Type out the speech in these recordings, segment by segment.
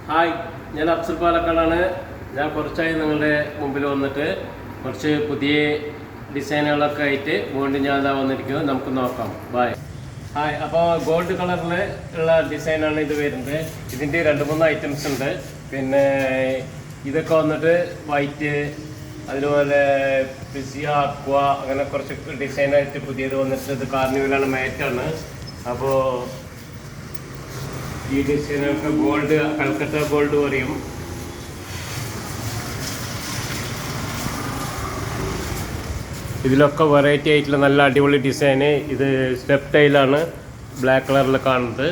Hi, ഞാൻ അഫ്സൽ പാലക്കാടാണ്. ഞാൻ കുറച്ചായി നിങ്ങളുടെ മുമ്പിൽ വന്നിട്ട് കുറച്ച് പുതിയ ഡിസൈനുകളൊക്കെ ആയിട്ട് വീണ്ടും ഞാൻ ഇതാ വന്നിരിക്കുന്നു. നമുക്ക് നോക്കാം. ബായ്. ഹായ്, അപ്പോൾ ഗോൾഡ് കളറിൽ ഉള്ള ഡിസൈനാണ് ഇത് വരുന്നത്. ഇതിൻ്റെ 2-3 ഐറ്റംസ് ഉണ്ട്. പിന്നെ ഇതൊക്കെ വന്നിട്ട് വൈറ്റ്, അതുപോലെ പിസിയ, അക്വ, അങ്ങനെ കുറച്ച് ഡിസൈനായിട്ട് പുതിയത് വന്നിട്ട് ഇത് കാർണിവലാണ്, മാറ്റാണ്. അപ്പോൾ ഈ ഡിസൈനൊക്കെ ഗോൾഡ്, കൽക്കട്ട ഗോൾഡ് പറയും. ഇതിലൊക്കെ വെറൈറ്റി ആയിട്ടുള്ള നല്ല അടിപൊളി ഡിസൈന്. ഇത് സ്റ്റെപ്പ് ടൈലാണ് ബ്ലാക്ക് കളറിൽ കാണുന്നത്.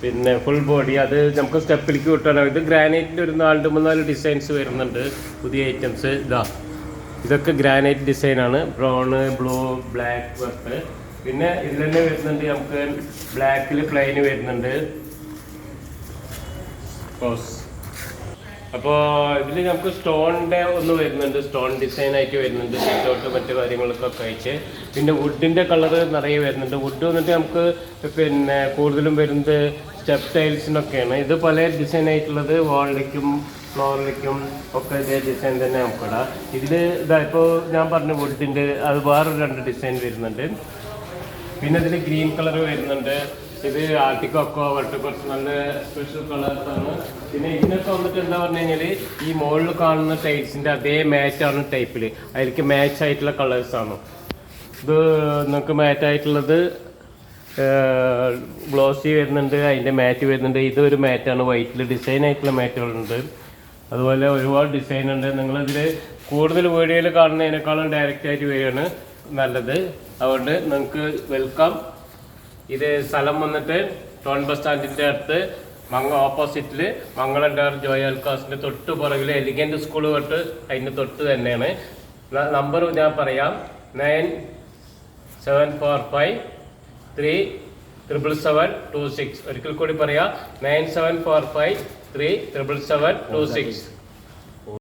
പിന്നെ ഫുൾ ബോഡി, അത് നമുക്ക് സ്റ്റെപ്പിലേക്ക് വിട്ടാണ്. ഇത് ഗ്രാനൈറ്റിൻ്റെ ഒരു 4-3 ഡിസൈൻസ് വരുന്നുണ്ട്, പുതിയ ഐറ്റംസ്. ഇതൊക്കെ ഗ്രാനൈറ്റ് ഡിസൈനാണ്. Brown, blue, black work. പിന്നെ ഇതിൽ തന്നെ വരുന്നുണ്ട് നമുക്ക് ബ്ലാക്കിൽ പ്ലെയിന് വരുന്നുണ്ട്. അപ്പോൾ ഇതിൽ നമുക്ക് സ്റ്റോണിൻ്റെ ഒന്ന് വരുന്നുണ്ട്, സ്റ്റോൺ ഡിസൈൻ ആയിട്ട് വരുന്നുണ്ട്, സിറ്റൗട്ട് മറ്റു കാര്യങ്ങൾക്കൊക്കെ ആയിട്ട്. പിന്നെ വുഡിൻ്റെ കളർ നിറയെ വരുന്നുണ്ട്. വുഡ് വന്നിട്ട് നമുക്ക് പിന്നെ കൂടുതലും വരുന്നത് സ്റ്റെപ്പ് ടൈൽസിനൊക്കെയാണ്. ഇത് പല ഡിസൈൻ ആയിട്ടുള്ളത് വാളിലേക്കും ഫ്ലോറിലേക്കും ഒക്കെ ഇതേ ഡിസൈൻ തന്നെ നമുക്കിടാം. ഇതിൽ ഇതാ ഇപ്പോൾ ഞാൻ പറഞ്ഞ വുഡിൻ്റെ അത് വേറെ 2 ഡിസൈൻ വരുന്നുണ്ട്. പിന്നെ ഇതിൽ ഗ്രീൻ കളർ വരുന്നുണ്ട്. ഇത് ആർട്ടിക്കൊക്കെ വട്ട് കുറച്ച് നല്ല സ്പെഷ്യൽ കളേഴ്സാണ്. പിന്നെ ഇതിനൊക്കെ വന്നിട്ട് എന്താ പറഞ്ഞു കഴിഞ്ഞാൽ ഈ മുകളിൽ കാണുന്ന ടൈൽസിൻ്റെ അതേ മാച്ചാണ് ടൈപ്പിൽ, അതിലേക്ക് മാച്ച് ആയിട്ടുള്ള കളേഴ്സാണ്. ഇത് നമുക്ക് മാറ്റായിട്ടുള്ളത് ഗ്ലോസി വരുന്നുണ്ട്, അതിൻ്റെ മാറ്റ് വരുന്നുണ്ട്. ഇതൊരു മാറ്റാണ്, വൈറ്റിൽ ഡിസൈൻ ആയിട്ടുള്ള മാറ്റുകളുണ്ട്. അതുപോലെ ഒരുപാട് ഡിസൈൻ ഉണ്ട്. നിങ്ങളിതിൽ കൂടുതൽ വീഡിയോയിൽ കാണുന്നതിനേക്കാളും ഡയറക്റ്റായിട്ട് വരികയാണ് നല്ലത്. അതുകൊണ്ട് നിങ്ങൾക്ക് വെൽക്കം. ഇത് സ്ഥലം വന്നിട്ട് ടൗൺ ബസ് സ്റ്റാൻഡിൻ്റെ അടുത്ത് ഓപ്പോസിറ്റിൽ മംഗളം ഡയർ ജോയ് ആൽക്കാസിൻ്റെ തൊട്ട് പുറകിൽ എലിഗൻറ്റ് സ്കൂൾ തൊട്ട് അതിൻ്റെ തൊട്ട് തന്നെയാണ്. നമ്പർ ഞാൻ പറയാം, 9745377726. ഒരിക്കൽ കൂടി പറയാം, 9745377726.